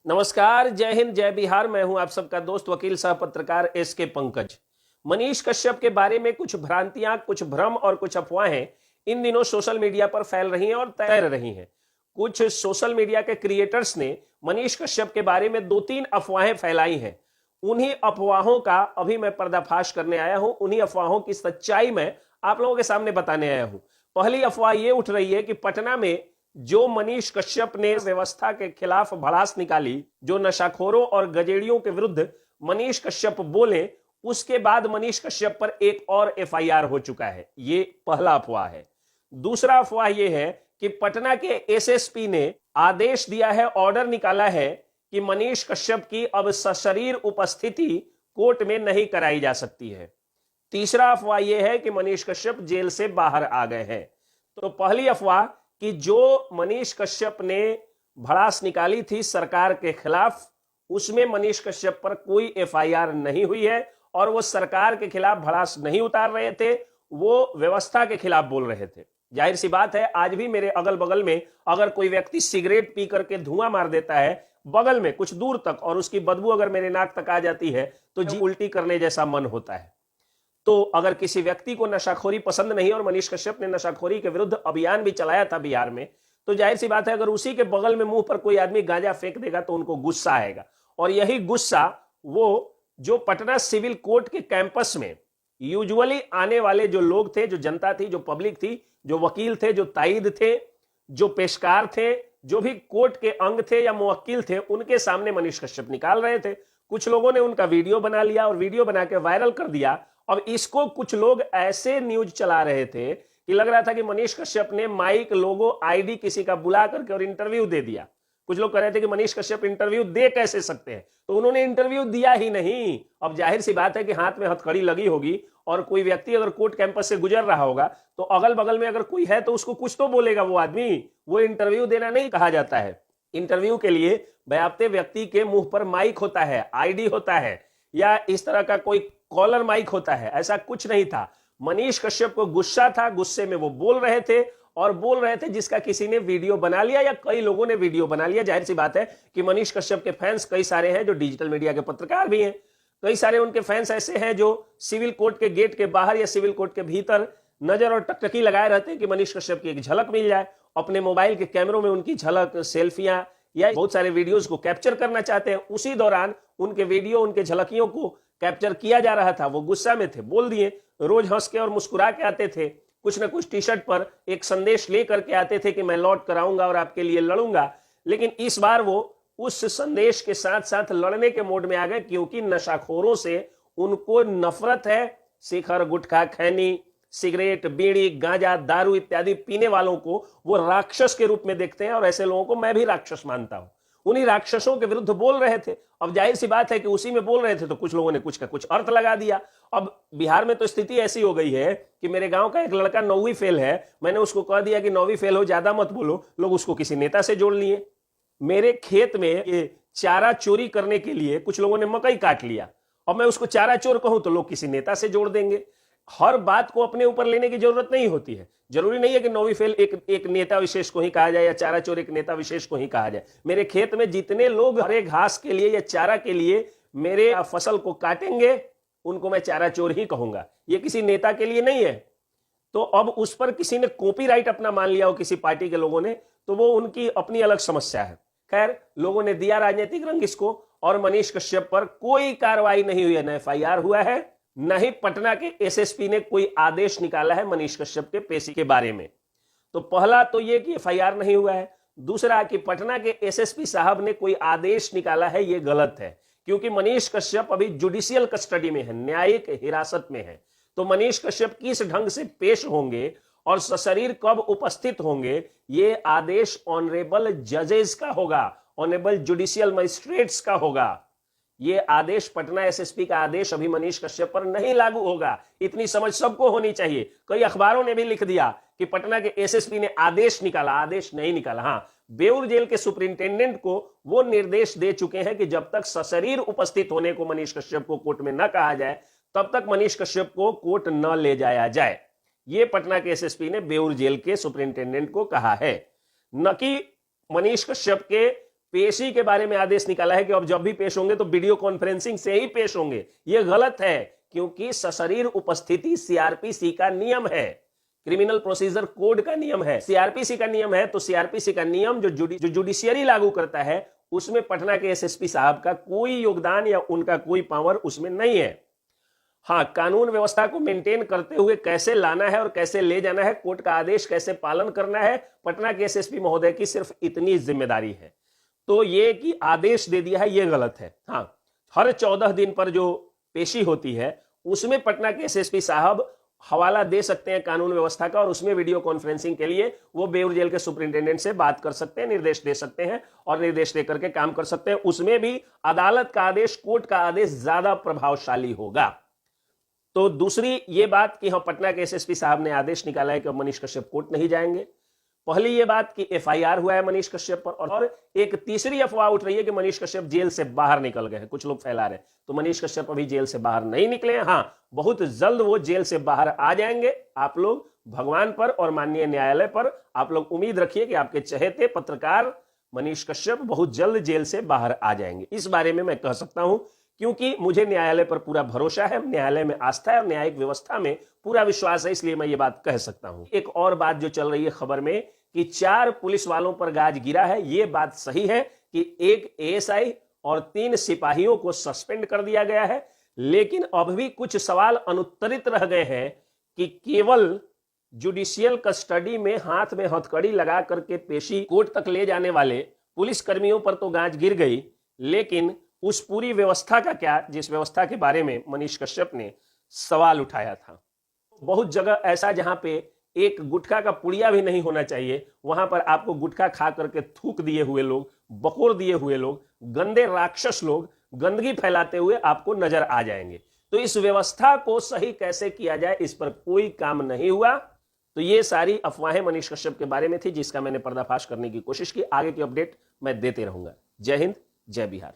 नमस्कार, जय हिंद, जय बिहार। मैं हूं आप सबका दोस्त वकील सह पत्रकार एस के पंकज। मनीष कश्यप के बारे में कुछ भ्रांतियां, कुछ भ्रम और कुछ अफवाहें इन दिनों सोशल मीडिया पर फैल रही हैं और तैर रही हैं। कुछ सोशल मीडिया के क्रिएटर्स ने मनीष कश्यप के बारे में 2-3 अफवाहें फैलाई हैं। उन्हीं अफवाहों का अभी मैं पर्दाफाश करने आया हूं। उन्हीं अफवाहों की सच्चाई मैं आप लोगों के सामने बताने आया हूं। पहली अफवाह यह उठ रही है कि पटना में जो मनीष कश्यप ने व्यवस्था के खिलाफ भड़ास निकाली, जो नशाखोरों और गजेड़ियों के विरुद्ध मनीष कश्यप बोले, उसके बाद मनीष कश्यप पर एक और एफआईआर हो चुका है। ये पहला अफवाह है। दूसरा अफवाह यह है कि पटना के एसएसपी ने आदेश दिया है, ऑर्डर निकाला है कि मनीष कश्यप की अब सशरीर उपस्थिति कोर्ट में नहीं कराई जा सकती है। तीसरा अफवाह यह है कि मनीष कश्यप जेल से बाहर आ गए हैं। तो पहली अफवाह कि जो मनीष कश्यप ने भड़ास निकाली थी सरकार के खिलाफ, उसमें मनीष कश्यप पर कोई एफआईआर नहीं हुई है और वो सरकार के खिलाफ भड़ास नहीं उतार रहे थे, वो व्यवस्था के खिलाफ बोल रहे थे। जाहिर सी बात है, आज भी मेरे अगल बगल में अगर कोई व्यक्ति सिगरेट पी करके धुआं मार देता है बगल में कुछ दूर तक, और उसकी बदबू अगर मेरे नाक तक आ जाती है तो जी उल्टी करने जैसा मन होता है। तो अगर किसी व्यक्ति को नशाखोरी पसंद नहीं, और मनीष कश्यप ने नशाखोरी के विरुद्ध अभियान भी चलाया था बिहार में, तो जाहिर सी बात है अगर उसी के बगल में मुंह पर कोई आदमी गांजा फेंक देगा तो उनको गुस्सा आएगा। और यही गुस्सा वो जो पटना सिविल कोर्ट के कैंपस में यूजुअली आने वाले जो लोग थे, जो जनता थी, जो पब्लिक थी, जो वकील थे, जो ताइद थे, जो पेशकार थे, जो भी कोर्ट के अंग थे या मुवक्किल थे, उनके सामने मनीष कश्यप निकाल रहे थे। कुछ लोगों ने उनका वीडियो बना लिया और वीडियो बना के वायरल कर दिया। अब इसको कुछ लोग ऐसे न्यूज चला रहे थे कि लग रहा था कि मनीष कश्यप ने माइक, लोगो, आईडी किसी का बुला करके और इंटरव्यू दे दिया। कुछ लोग कह रहे थे कि मनीष कश्यप इंटरव्यू दे कैसे सकते हैं, तो उन्होंने इंटरव्यू दिया ही नहीं। अब जाहिर सी बात है कि हाथ में हथकड़ी लगी होगी और कोई व्यक्ति अगर कोर्ट कैंपस से गुजर रहा होगा तो अगल बगल में अगर कोई है तो उसको कुछ तो बोलेगा वो आदमी। वो इंटरव्यू देना नहीं कहा जाता है। इंटरव्यू के लिए बयाप्ते व्यक्ति के मुंह पर माइक होता है, आईडी होता है, या इस तरह का कोई कॉलर माइक होता है। ऐसा कुछ नहीं था। मनीष कश्यप को गुस्सा था, गुस्से में वो बोल रहे थे, और बोल रहे थे जिसका किसी ने वीडियो बना लिया या कई लोगों ने वीडियो बना लिया। जाहिर सी बात है कि मनीष कश्यप के फैंस कई सारे हैं जो डिजिटल मीडिया के पत्रकार भी हैं। कई सारे उनके फैंस ऐसे हैं जो सिविल कोर्ट के गेट के बाहर या सिविल कोर्ट के भीतर नजर और टकटकी लगाए रहते हैं कि मनीष कश्यप की एक झलक मिल जाए। अपने मोबाइल के कैमरों में उनकी झलक, सेल्फियां या बहुत सारे वीडियोज को कैप्चर करना चाहते हैं। उसी दौरान उनके वीडियो, उनके झलकियों को कैप्चर किया जा रहा था। वो गुस्सा में थे, बोल दिए। रोज हंस के और मुस्कुरा के आते थे, कुछ ना कुछ टी शर्ट पर एक संदेश लेकर के आते थे कि मैं लौट कर आऊंगा और आपके लिए लड़ूंगा। लेकिन इस बार वो उस संदेश के साथ साथ लड़ने के मोड में आ गए, क्योंकि नशाखोरों से उनको नफरत है। शिखर, गुटखा, खैनी, सिगरेट, बीड़ी, गांजा, दारू इत्यादि पीने वालों को वो राक्षस के रूप में देखते हैं, और ऐसे लोगों को मैं भी राक्षस मानता हूं। उन्हीं राक्षसों के विरुद्ध बोल रहे थे। अब जाहिर सी बात है कि उसी में बोल रहे थे तो कुछ लोगों ने कुछ का कुछ अर्थ लगा दिया। अब बिहार में तो स्थिति ऐसी हो गई है कि मेरे गांव का एक लड़का 9वीं फेल है, मैंने उसको कह दिया कि 9वीं फेल हो, ज्यादा मत बोलो। लोग उसको किसी नेता से जोड़ लिए। मेरे खेत में ये चारा चोरी करने के लिए कुछ लोगों ने मकई काट लिया, और मैं उसको चारा चोर कहूं तो लोग किसी नेता से जोड़ देंगे। हर बात को अपने ऊपर लेने की जरूरत नहीं होती है। जरूरी नहीं है कि 9वीं फेल एक नेता विशेष को ही कहा जाए या चारा चोर एक नेता विशेष को ही कहा जाए। मेरे खेत में जितने लोग हरे घास के लिए या चारा के लिए मेरे फसल को काटेंगे, उनको मैं चारा चोर ही कहूंगा। ये किसी नेता के लिए नहीं है। तो अब उस पर किसी ने कॉपीराइट अपना मान लिया हो, किसी पार्टी के लोगों ने, तो वो उनकी अपनी अलग समस्या है। खैर, लोगों ने दिया राजनीतिक रंग इसको, और मनीष कश्यप पर कोई कार्रवाई नहीं हुई है। न एफआईआर हुआ है, न ही पटना के एसएसपी ने कोई आदेश निकाला है मनीष कश्यप के पेशी के बारे में। तो पहला तो यह कि एफआईआर नहीं हुआ है। दूसरा कि पटना के एसएसपी साहब ने कोई आदेश निकाला है, यह गलत है, क्योंकि मनीष कश्यप अभी जुडिशियल कस्टडी में है, न्यायिक हिरासत में है। तो मनीष कश्यप किस ढंग से पेश होंगे और सशरीर कब उपस्थित होंगे, ये आदेश ऑनरेबल जजेस का होगा, ऑनरेबल जुडिशियल मजिस्ट्रेट्स का होगा। ये आदेश, पटना एसएसपी का आदेश अभी मनीष कश्यप पर नहीं लागू होगा। इतनी समझ सबको होनी चाहिए। कई अखबारों ने भी लिख दिया कि पटना के एसएसपी ने आदेश निकाला। आदेश नहीं निकाला। हाँ, बेउर जेल के सुपरिंटेंडेंट को वो निर्देश दे चुके हैं कि जब तक सशरीर उपस्थित होने को मनीष कश्यप को कोर्ट में न कहा जाए, तब तक मनीष कश्यप को कोर्ट न ले जाया जाए। ये पटना के एसएसपी ने बेउर जेल के सुपरिंटेंडेंट को कहा है, न कि मनीष कश्यप के पेशी के बारे में आदेश निकाला है कि अब जब भी पेश होंगे तो वीडियो कॉन्फ्रेंसिंग से ही पेश होंगे। यह गलत है, क्योंकि सशरीर उपस्थिति सीआरपीसी का नियम है, क्रिमिनल प्रोसीजर कोड का नियम है, सीआरपीसी का नियम है। तो सीआरपीसी का नियम जो जुडिशियरी लागू करता है, उसमें पटना के एसएसपी साहब का कोई योगदान या उनका कोई पावर उसमें नहीं है। हाँ, कानून व्यवस्था को मेंटेन करते हुए कैसे लाना है और कैसे ले जाना है, कोर्ट का आदेश कैसे पालन करना है, पटना के एसएसपी महोदय की सिर्फ इतनी जिम्मेदारी है। तो ये कि आदेश दे दिया है, ये गलत है। हाँ, हर 14 दिन पर जो पेशी होती है उसमें पटना के एसएसपी साहब हवाला दे सकते हैं कानून व्यवस्था का, और उसमें वीडियो कॉन्फ्रेंसिंग के लिए वो बेऊर जेल के सुपरिंटेंडेंट से बात कर सकते हैं, निर्देश दे सकते हैं और निर्देश देकर के काम कर सकते हैं। उसमें भी अदालत का आदेश, कोर्ट का आदेश ज्यादा प्रभावशाली होगा। तो दूसरी ये बात कि हाँ, पटना के एसएसपी साहब ने आदेश निकाला है कि मनीष कश्यप कोर्ट नहीं जाएंगे। पहली ये बात कि एफआईआर हुआ है मनीष कश्यप पर, और एक तीसरी अफवाह उठ रही है कि मनीष कश्यप जेल से बाहर निकल गए हैं, कुछ लोग फैला रहे हैं। तो मनीष कश्यप अभी जेल से बाहर नहीं निकले हैं। हाँ, बहुत जल्द वो जेल से बाहर आ जाएंगे। आप लोग भगवान पर और माननीय न्यायालय पर आप लोग उम्मीद रखिए कि आपके चहेते पत्रकार मनीष कश्यप बहुत जल्द जेल से बाहर आ जाएंगे। इस बारे में मैं कह सकता हूं, क्योंकि मुझे न्यायालय पर पूरा भरोसा है, न्यायालय में आस्था है और न्यायिक व्यवस्था में पूरा विश्वास है, इसलिए मैं ये बात कह सकता हूं। एक और बात जो चल रही है खबर में कि 4 पुलिस वालों पर गाज गिरा है, ये बात सही है कि एक एएसआई और 3 सिपाहियों को सस्पेंड कर दिया गया है, लेकिन अब भी कुछ सवाल अनुत्तरित रह गए हैं कि केवल जुडिशियल कस्टडी में हाथ में हथकड़ी लगा करके पेशी कोर्ट तक ले जाने वाले पुलिस कर्मियों पर तो गाज गिर गई, लेकिन उस पूरी व्यवस्था का क्या, जिस व्यवस्था के बारे में मनीष कश्यप ने सवाल उठाया था। बहुत जगह ऐसा जहां पे एक गुटखा का पुड़िया भी नहीं होना चाहिए, वहां पर आपको गुटखा खा करके थूक दिए हुए लोग, बकोर दिए हुए लोग, गंदे राक्षस लोग गंदगी फैलाते हुए आपको नजर आ जाएंगे। तो इस व्यवस्था को सही कैसे किया जाए, इस पर कोई काम नहीं हुआ। तो ये सारी अफवाहें मनीष कश्यप के बारे में थी, जिसका मैंने पर्दाफाश करने की कोशिश की। आगे की अपडेट मैं देते रहूंगा। जय हिंद, जय बिहार।